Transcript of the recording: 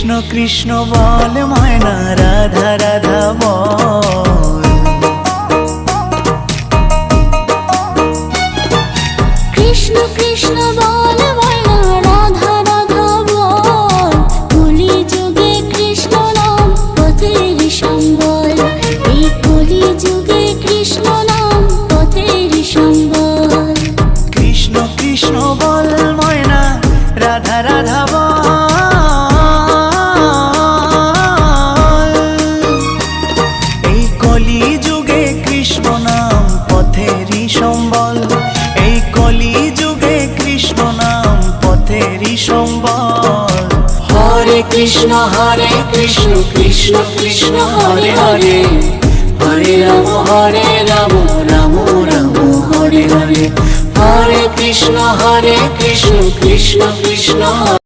কৃষ্ণ কৃষ্ণ বল ময়না রাধা রাধা বল। কৃষ্ণ কৃষ্ণ বল ময়না রাধা রাধা বল। কলি যুগে কৃষ্ণ নাম পথের সম্বল। এই কলি যুগে কৃষ্ণ নাম পথের সম্বল। কৃষ্ণ কৃষ্ণ বল ময়না রাধা রাধা বল। এই কলি যুগে কৃষ্ণ নাম পথেরই সম্বল। এই কলি যুগে কৃষ্ণ নাম পথেরই সম্বল। হরে কৃষ্ণ কৃষ্ণ কৃষ্ণ হরে হরে। হরে রাম রাম রাম হরে হরে। হরে কৃষ্ণ কৃষ্ণ কৃষ্ণ